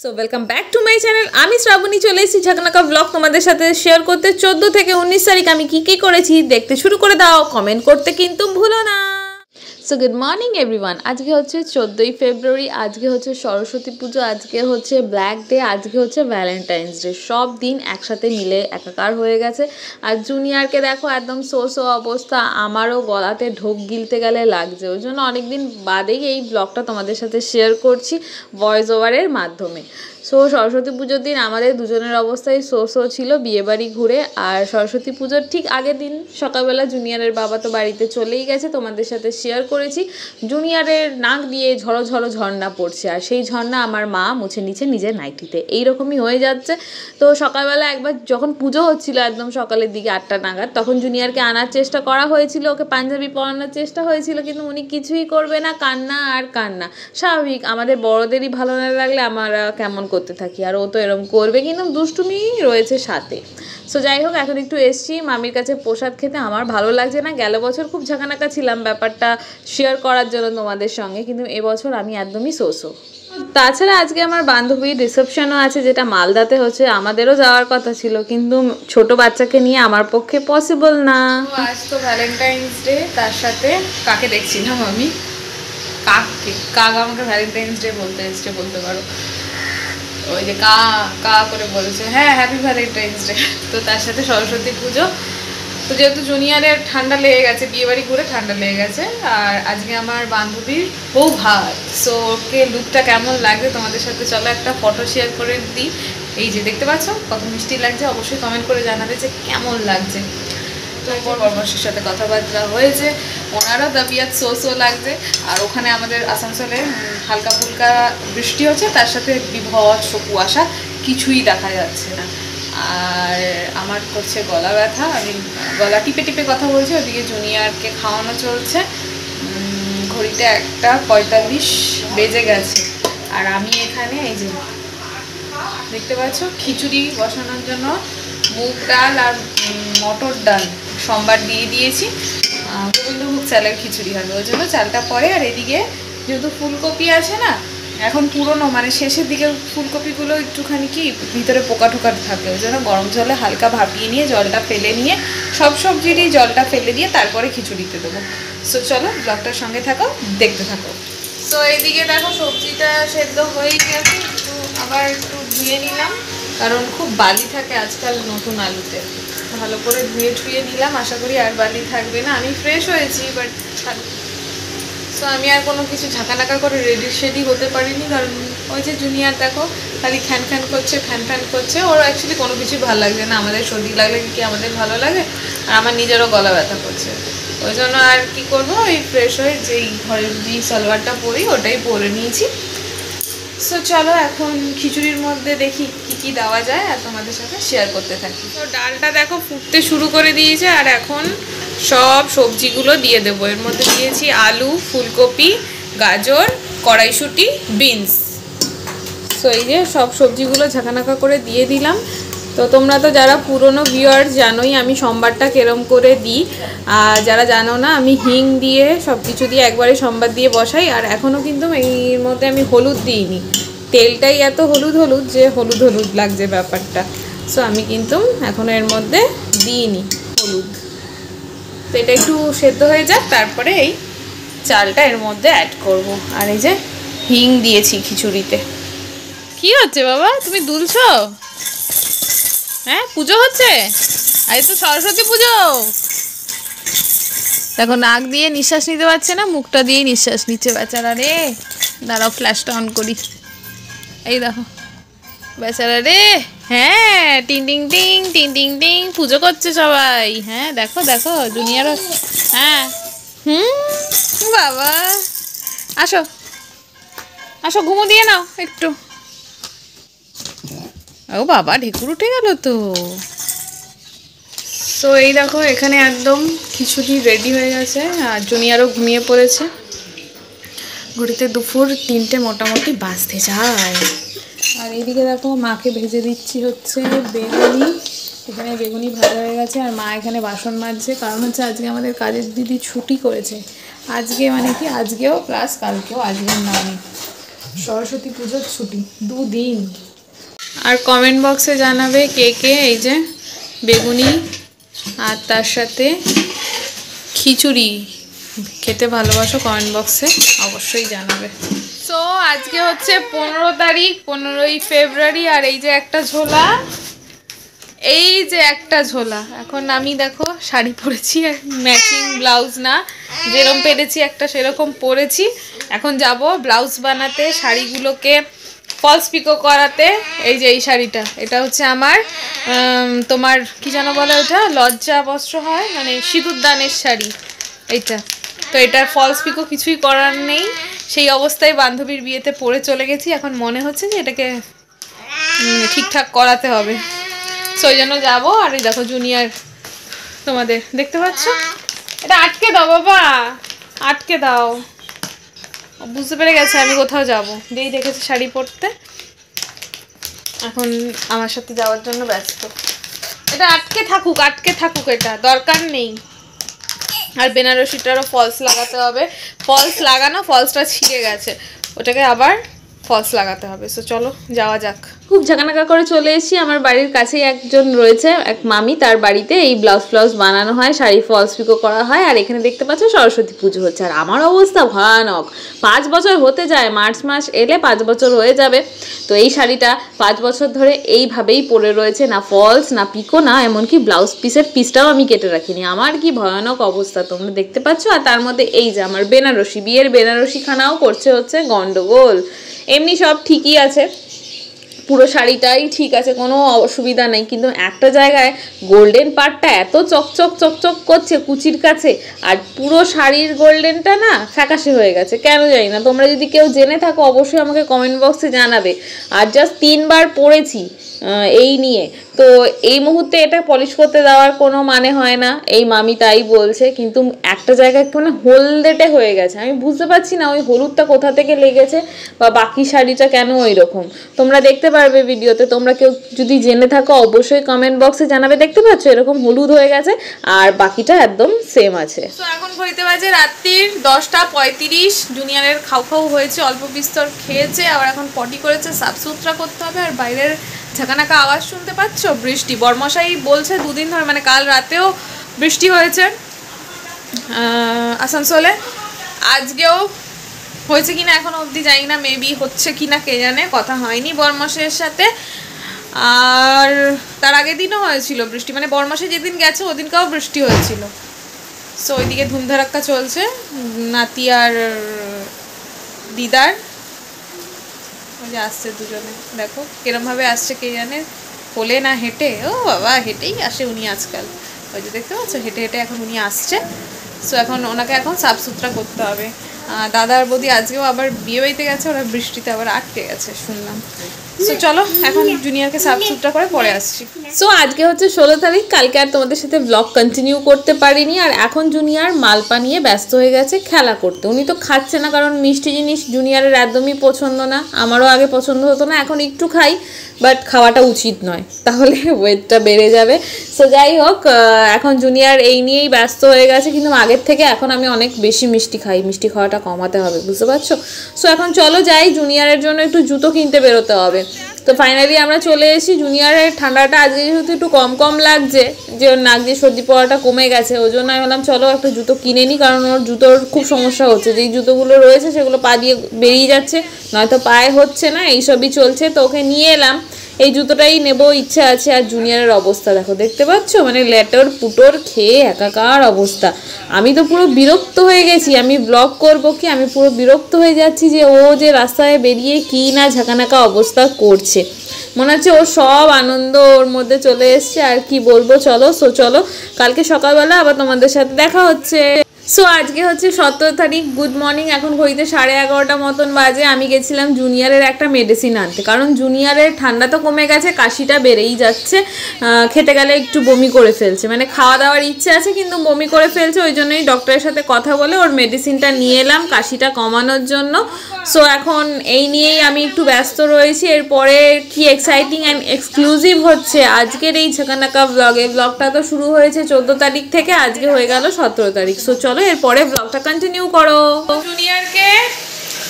So welcome back to my channel. আমি শ্রাবণী চলে এসেছি ঝাঁকনাকা ব্লগ তোমাদের সাথে শেয়ার করতে। 14 থেকে 19 তারিখ আমি কী করেছি দেখতে শুরু করে দাও, কমেন্ট করতে কিন্তু ভুলো না। So good morning everyone. আজকে হচ্ছে 14ই ফেব্রুয়ারি, আজকে হচ্ছে সরস্বতী পুজো, আজকে হচ্ছে ব্ল্যাক ডে, আজকে হচ্ছে ভ্যালেন্টাইন্স ডে। সব দিন একসাথে মিলে একাকার হয়ে গেছে। আর জুনিয়রকে দেখো একদম সো অবস্থা, আমারও গলাতে ঢোক গিলতে গেলে লাগছে। ওই জন্য অনেকদিন বাদেই এই ব্লগটা তোমাদের সাথে শেয়ার করছি ভয়েস ওভারের মাধ্যমে। সো সরস্বতী পুজোর দিন আমাদের দুজনের অবস্থায় ছিল বিয়েবাড়ি ঘুরে। আর সরস্বতী পুজোর ঠিক আগের দিন সকালবেলা জুনিয়রের বাবা তো বাড়িতে চলেই গেছে, তোমাদের সাথে শেয়ার করেছি। জুনিয়রের নাক দিয়ে ঝড়ো ঝর্ণা পড়ছে, আর সেই ঝর্ণা আমার মা মুছে নিচ্ছে নিজের নাইটিতে। এইরকমই হয়ে যাচ্ছে। তো সকালবেলা একবার যখন পুজো হচ্ছিল একদম সকালের দিকে 8টা নাগাদ, তখন জুনিয়রকে আনার চেষ্টা করা হয়েছিল, ওকে পাঞ্জাবি পরানোর চেষ্টা হয়েছিল, কিন্তু উনি কিছুই করবে না, কান্না আর কান্না। স্বাভাবিক, আমাদের বড়দেরই ভালো না লাগলে আমরা কেমন করতে থাকি, আর ও তো এরকম করবে, কিন্তু দুষ্টুমি রয়েছে সাথে। সো যাই হোক, এখন একটু এসছি মামির কাছে প্রসাদ খেতে। আমার ভালো লাগছে না, গেল বছর খুব ঝাঁকানাকা ছিলাম ব্যাপারটা শেয়ার করার জন্য তোমাদের সঙ্গে, কিন্তু এবছর আমি একদমই তাছাড়া আজকে আমার বান্ধবীর রিসেপশনও আছে, যেটা মালদাতে হচ্ছে। আমাদেরও যাওয়ার কথা ছিল, কিন্তু ছোট বাচ্চাকে নিয়ে আমার পক্ষে পসিবল না। আজ তো ভ্যালেন্টাইন্স ডে, তার সাথে কাকে দেখছিলাম আমি, কাক আমাকে ভ্যালেন্টাইন্স ডে বলতে পারো, ওই যে কা করে বলেছে, হ্যাঁ হ্যাপি ভ্যালেন্টাইন্স ডে। তো তার সাথে সরস্বতী পুজো। তো যেহেতু জুনিয়রের ঠান্ডা লেগে গেছে, বিয়েবাড়ি ঘুরে ঠান্ডা লেগে গেছে, আর আজকে আমার বান্ধবীর বউ ভাত। সো ওকে লুকটা কেমন লাগছে তোমাদের সাথে চলো একটা ফটো শেয়ার করে দিই। এই যে দেখতে পাচ্ছ কত মিষ্টি লাগছে, অবশ্যই কমেন্ট করে জানাবে যে কেমন লাগছে। তো বরমাসের সাথে কথাবার্তা হয়েছে, ওনারও দাবিয়াত সো লাগছে। আর ওখানে আমাদের আসানসোলে হালকা ফুলকা বৃষ্টি হচ্ছে, তার সাথে বিভৎস কুয়াশা, কিছুই দেখা যাচ্ছে না। আর আমার করছে গলা ব্যথা, আমি গলা টিপে কথা বলছি, ওদিকে জুনিয়রকে খাওয়ানো চলছে। ঘড়িতে 1:45 বেজে গেছে। আর আমি এখানে এই যে দেখতে পাচ্ছ খিচুড়ি বসানোর জন্য মুগ ডাল আর মটর ডাল সোমবার দিয়ে দিয়েছি। গোবিন্দভোগ চালের খিচুড়ি হবে, ওই জন্য চালটা পরে। আর এদিকে যেহেতু ফুলকপি আছে না, এখন পুরনো মানে শেষের দিকে ফুলকপিগুলো একটুখানি কি ভিতরে পোকা টোকা থাকে, ওই জন্য গরম জলে হালকা ভাপিয়ে নিয়ে জলটা ফেলে নিয়ে সব সবজিরই জলটা ফেলে দিয়ে তারপরে খিচুড়িতে দেবো। সো চলো ব্লগটার সঙ্গে থাকো, দেখতে থাকো। সো এইদিকে দেখো সবজিটা সেদ্ধ হয়ে গেছে, আবার একটু ধুয়ে নিলাম, কারণ খুব বালি থাকে আজকাল নতুন আলুতে। ভালো করে ধুয়ে নিলাম, আশা করি আর বালি থাকবে না। আমি ফ্রেশ হয়েছি, বাট সো আমি আর কোনো কিছু ঝাঁকানাকা করে রেডি হতে পারিনি, কারণ ওই যে জুনিয়র দেখো খালি ফ্যান করছে। ওর অ্যাকচুয়ালি কোনো কিছুই ভালো লাগছে না। আমাদের সর্দি লাগলে কি আমাদের ভালো লাগে, আর আমার নিজেরও গলা ব্যথা করছে। ওই জন্য আর কি করবো, ওই ফ্রেশ হয়ে যেই ঘরের যে সালোয়ারটা পরি ওটাই পরে নিয়েছি। সো চলো এখন খিচুড়ির মধ্যে দেখি কি দেওয়া যায় আর তোমাদের সাথে শেয়ার করতে থাকি। তো ডালটা দেখো ফুটতে শুরু করে দিয়েছে, আর এখন সব সবজিগুলো দিয়ে দেবো। এর মধ্যে দিয়েছি আলু, ফুলকপি, গাজর, কড়াইশুঁটি, বিনস। সো এই যে সব সবজিগুলো ঝাঁকানাকা করে দিয়ে দিলাম। তো তোমরা তো যারা পুরনো ভিউয়ার্স জানোই আমি সোমবারটা কেরম করে দিই, আর যারা জানো না আমি হিং দিয়ে সব কিছু দিয়ে একবারে সোমবার দিয়ে বসাই। আর এখনও কিন্তু এর মধ্যে আমি হলুদ দিইনি, তেলটাই এত হলুদ যে হলুদ লাগছে ব্যাপারটা। সো আমি কিন্তু এখনও এর মধ্যে দিইনি হলুদ। তো এটা একটু সেদ্ধ হয়ে যাক, তারপরে এই চালটা এর মধ্যে অ্যাড করব। আর এই যে হিং দিয়েছি খিচুড়িতে। কি হচ্ছে বাবা, তুমি দুলছো? হ্যাঁ পুজো হচ্ছে, আজ তো সরস্বতী পুজো। দেখো নাক দিয়ে নিঃশ্বাস নিতে পারছে না, মুখটা দিয়েই নিঃশ্বাস নিচ্ছে বেচারা রে। দাঁড়াও ফ্ল্যাশটা অন করি, এই দেখো বেচারা রে। হ্যাঁ টিং টিং পুজো করছে সবাই। হ্যাঁ দেখো জুনিয়র। হ্যাঁ বাবা আসো ঘুমো দিয়ে নাও একটু। ও বাবা ঢেকুর উঠে গেল তো। তো এই দেখো এখানে একদম খিচুড়ি রেডি হয়ে গেছে, আর জুনিয়রও ঘুমিয়ে পড়েছে। ঘড়িতে দুপুর 3টে মোটামুটি বাজতে যায়। আর এইদিকে দেখো মাকে ভেজে দিচ্ছি হচ্ছে বেগুনি। এখানে বেগুনি ভাজা হয়ে গেছে, আর মা এখানে বাসন মাজছে, কারণ হচ্ছে আজকে আমাদের কাজের দিদি ছুটি করেছে। আজকে মানে কি আজকেও প্লাস কালকেও, আজকের নামে। সরস্বতী পুজোর ছুটি 2 দিন। আর কমেন্ট বক্সে জানাবে কে কে এই যে বেগুনি আর তার সাথে খিচুড়ি খেতে ভালোবাসো, কমেন্ট বক্সে অবশ্যই জানাবে। সো আজকে হচ্ছে 15 তারিখ, 15ই ফেব্রুয়ারি। আর এই যে একটা ঝোলা, এই যে একটা ঝোলা। এখন আমি দেখো শাড়ি পরেছি, ম্যাচিং ব্লাউজ না, যেরকম পেরেছি একটা সেরকম পরেছি। এখন যাব ব্লাউজ বানাতে, শাড়িগুলোকে ফলস পিকো করাতে। এই যে এই শাড়িটা, এটা হচ্ছে আমার তোমার কি যেন বলে ওটা, লজ্জা বস্ত্র হয়, মানে সিঁদুর দানের শাড়ি এইটা। তো এটার ফলস পিকো কিছুই করার নেই, সেই অবস্থায় বান্ধবীর বিয়েতে পরে চলে গেছি। এখন মনে হচ্ছে যে এটাকে ঠিকঠাক করাতে হবে, সো ওই জন্য যাবো। আর এই দেখো জুনিয়র তোমাদের দেখতে পাচ্ছ, এটা আটকে দাও বাবা, আটকে দাও। বুঝতে পেরে গেছে আমি কোথাও যাব, যেই দেখেছে শাড়ি পরতে এখন আমার সাথে যাওয়ার জন্য ব্যস্ত। এটা আটকে থাকুক, আটকে থাকুক, এটা দরকার নেই। আর বেনারসিটারও ফলস লাগাতে হবে, ফলস লাগানো, ফলসটা ছিঁড়ে গেছে, ওটাকে আবার ফলস লাগাতে হবে। সো চলো যাওয়া যাক। খুব ঝাঁকানাকা করে চলে এসেছি, আমার বাড়ির কাছেই একজন রয়েছে, এক মামি, তার বাড়িতে এই ব্লাউজ বানানো হয়, শাড়ি ফলস পিকো করা হয়। আর এখানে দেখতে পাচ্ছ সরস্বতী পুজো হচ্ছে। আর আমার অবস্থা ভয়ানক, 5 বছর হতে যায়, মার্চ মাস এলে 5 বছর হয়ে যাবে। তো এই শাড়িটা 5 বছর ধরে এইভাবেই পরে রয়েছে, না ফলস না পিকো, না এমনকি ব্লাউজ পিসের পিসটাও আমি কেটে রাখিনি। আমার কি ভয়ানক অবস্থা তোমরা দেখতে পাচ্ছ। আর তার মধ্যে এই যে আমার বেনারসি, বিয়ের বেনারসি খানাও করছে হচ্ছে গন্ডগোল। এমনি সব ঠিকই আছে, পুরো শাড়িটাই ঠিক আছে, কোনো অসুবিধা নেই, কিন্তু একটা জায়গায় গোল্ডেন পার্টটা এত চকচক চকচক করছে কুচির কাছে, আর পুরো শাড়ির গোল্ডেনটা না ফ্যাকাশে হয়ে গেছে, কেন জানি না। তোমরা যদি কেউ জেনে থাকো অবশ্যই আমাকে কমেন্ট বক্সে জানাবে। আর জাস্ট 3 বার পরেছি এই নিয়ে, তো এই মুহূর্তে এটা পলিশ করতে দেওয়ার কোনো মানে হয় না, এই মামি তাই বলছে। কিন্তু একটা জায়গায় একটু মানে হলদেটে হয়ে গেছে, আমি বুঝতে পারছি না ওই হলুদটা কোথা থেকে লেগেছে বা বাকি শাড়িটা কেন ওই রকম। তোমরা দেখতে পারবে ভিডিওতে, তোমরা কেউ যদি জেনে থাকো অবশ্যই কমেন্ট বক্সে জানাবে। দেখতে পাচ্ছ এরকম হলুদ হয়ে গেছে, আর বাকিটা একদম সেম আছে। তো এখন ঘড়িতে বাজে রাত্রির 10:35। জুনিয়রের খাও হয়েছে, অল্প বিস্তর খেয়েছে, আবার এখন পটি করেছে, সাফ সুতরা করতে হবে। আর বাইরের ঝাঁকানাকা আওয়াজ শুনতে পাচ্ছ, বৃষ্টি। বর্মশাই বলছে 2 দিন ধরে, মানে কাল রাতেও বৃষ্টি হয়েছে আসানসোলে, আজকেও হয়েছে কিনা এখনো অবধি জানি না, মেবি হচ্ছে কিনা কে জানে, কথা হয়নি বর্মশাইয়ের সাথে। আর তার আগের দিনও হয়েছিল বৃষ্টি, মানে বর্মশাই যেদিন গেছে ওদিনকাও বৃষ্টি হয়েছিল। সো ওইদিকে ধুমধারাক্কা চলছে, নাতি আর দিদার ওই যে আসছে দুজনে, দেখো কিরমভাবে আসছে কে জানে, কোলে না হেঁটে। ও বাবা, হেঁটেই আসে উনি আজকাল, ওই যে দেখতে পাচ্ছ হেঁটে হেঁটে এখন উনি আসছে। সো এখন ওনাকে এখন সাফ সুতরা করতে হবে। দাদা আর বৌদি আজকেও আবার বিয়ে বাড়িতে গেছে, ওরা বৃষ্টিতে আবার আটকে গেছে শুনলাম। সো চলো এখন জুনিয়রকে সাফ সুতরা করে পরে আসছি। সো আজকে হচ্ছে 16 তারিখ, কালকে আর তোমাদের সাথে ব্লগ কন্টিনিউ করতে পারিনি। আর এখন জুনিয়র মালপা নিয়ে ব্যস্ত হয়ে গেছে খেলা করতে। উনি তো খাচ্ছে না, কারণ মিষ্টি জিনিস জুনিয়রের একদমই পছন্দ না, আমারও আগে পছন্দ হতো না, এখন একটু খাই, বাট খাওয়াটা উচিত নয়, তাহলে ওয়েটটা বেড়ে যাবে। সো যাই হোক, এখন জুনিয়র এই নিয়েই ব্যস্ত হয়ে গেছে, কিন্তু আগের থেকে এখন আমি অনেক বেশি মিষ্টি খাই, মিষ্টি খাওয়াটা কমাতে হবে, বুঝতে পারছো। সো এখন চলো যাই, জুনিয়রের জন্য একটু জুতো কিনতে বেরোতে হবে। তো ফাইনালি আমরা চলে এসেছি। জুনিয়রের ঠান্ডাটা আজকে যেহেতু একটু কম লাগছে, যে ওর নাক দিয়ে সর্দি পড়াটা কমে গেছে, ওই জন্য আমি বললাম চলো একটা জুতো কিনে নিই, কারণ ওর জুতোর খুব সমস্যা হচ্ছে, যেই জুতোগুলো রয়েছে সেগুলো পা দিয়ে বেরিয়ে যাচ্ছে, নয়তো পায়ে হচ্ছে না, এইসবই চলছে। তো ওকে নিয়ে এলাম, এই জুতোটাই নেবো ইচ্ছা আছে। আর জুনিয়রের অবস্থা দেখো, দেখতে পাচ্ছ, মানে লেটর পুটোর খেয়ে একাকার অবস্থা। আমি তো পুরো বিরক্ত হয়ে গেছি, আমি ব্লগ করব কি, আমি পুরো বিরক্ত হয়ে যাচ্ছি যে ও যে রাস্তায় বেরিয়ে কি না ঝাঁকানাকা অবস্থা করছে, মনে হচ্ছে ওর সব আনন্দ ওর মধ্যে চলে এসছে। আর কি বলবো, চলো চলো কালকে সকালবেলা আবার তোমাদের সাথে দেখা হচ্ছে। সো আজকে হচ্ছে 17 তারিখ, গুড মর্নিং। এখন ঘড়িতে 11:30 মতন বাজে। আমি গেছিলাম জুনিয়রের একটা মেডিসিন আনতে, কারণ জুনিয়রের ঠান্ডা তো কমে গেছে, কাশিটা বেড়েই যাচ্ছে, খেতে গেলে একটু বমি করে ফেলছে, মানে খাওয়া দাওয়ার ইচ্ছে আছে কিন্তু বমি করে ফেলছে। ওই জন্যই ডক্টরের সাথে কথা বলে ওর মেডিসিনটা নিয়ে এলাম কাশিটা কমানোর জন্য। সো এখন এই নিয়েই আমি একটু ব্যস্ত রয়েছি। এরপরে কি এক্সাইটিং অ্যান্ড এক্সক্লুসিভ হচ্ছে আজকের এই ঝাঁকানাকা ব্লগে। ব্লগটা তো শুরু হয়েছে 14 তারিখ থেকে, আজকে হয়ে গেল 17 তারিখ। সো চলো এরপরে ব্লগটা কন্টিনিউ করো। জুনিয়রকে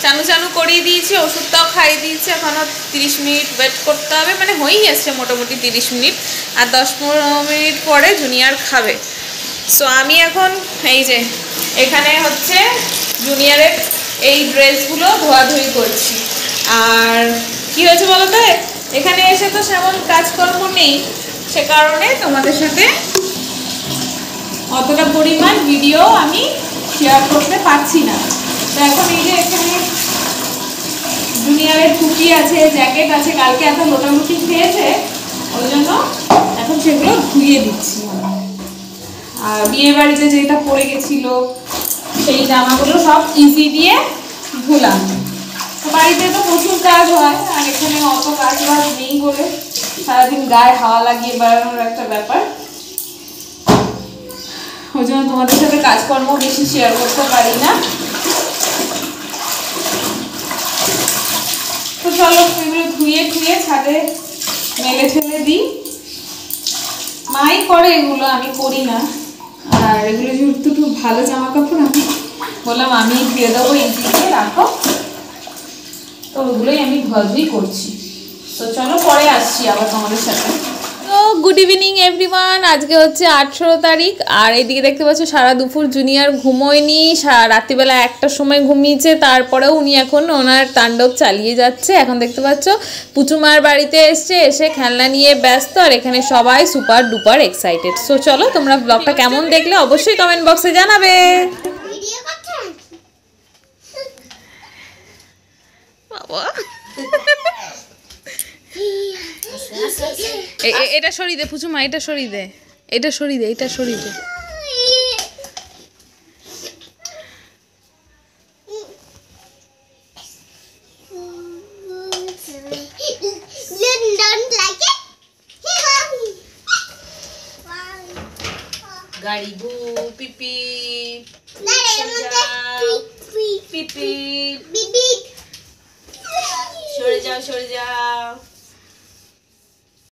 চানু চানু করিয়ে দিয়েছি, ওষুধটাও খাইয়ে দিয়েছি। এখনও 30 মিনিট ওয়েট করতে হবে, মানে হয়েই আসছে মোটামুটি 30 মিনিট। আর 10-15 মিনিট পরে জুনিয়র খাবে। সো আমি এখন এই যে এখানে হচ্ছে জুনিয়রের এই ড্রেসগুলো ধোয়াধুয়ি করছি। আর কি হয়েছে বলো তো, এখানে এসে তো সেমন কাজকর্ম নেই, সে কারণে তোমাদের সাথে অতটা পরিমাণ ভিডিও আমি শেয়ার করতে পারছি না। তো এখন এই যে এখানে জুনিয়রের টুপি আছে, জ্যাকেট আছে, কালকে এত লোটালুটি খেয়েছে, ওই জন্য এখন সেগুলো ধুয়ে দিচ্ছি। আর বিয়ে বাড়িতে যেটা পরে গেছিল সেই জামাগুলো সব ইজি দিয়ে ধুলাম। তো বাড়িতে তো প্রচুর কাজ হয়, আর এখানে অত কাজ বাজ নেই বলে সারাদিন গায়ে হাওয়া লাগিয়ে বেড়ানোর একটা ব্যাপার, ওই জন্য তোমাদের সাথে কাজকর্ম বেশি শেয়ার করতে পারি না। তো চলো এগুলো ধুয়ে ছাদে মেলে ফেলে দিই। মাই করে এগুলো, আমি করি না। আর এগুলো যেহেতু একটু ভালো জামা কাপড়, আমি বললাম আমি ধুয়ে দেবো, ইজি দিয়ে রাখো। তো ওগুলোই আমি ধোয়াধুয়ি করছি। তো চলো পরে আসছি আবার তোমাদের সাথে। তো গুড ইভিনিং এভরিওয়ান, আজকে হচ্ছে 18 তারিখ। আর এইদিকে দেখতে পাচ্ছ সারা দুপুর জুনিয়র ঘুমোয়নি, রাত্রিবেলা 1টার সময় ঘুমিয়েছে, তারপরেও উনি এখন ওনার তাণ্ডব চালিয়ে যাচ্ছে। এখন দেখতে পাচ্ছ পুচুমার বাড়িতে এসছে, এসে খেলনা নিয়ে ব্যস্ত, আর এখানে সবাই সুপার ডুপার এক্সাইটেড। সো চলো তোমরা ব্লগটা কেমন দেখলে অবশ্যই কমেন্ট বক্সে জানাবে। বাবা এটা সরিয়ে দে পুচুমা, এটা সরিয়ে দে, এটা সরিয়ে দে, এটা সরিয়ে দে। গাড়ি বু পিপি পিপি, সরে যাও সরে যাও।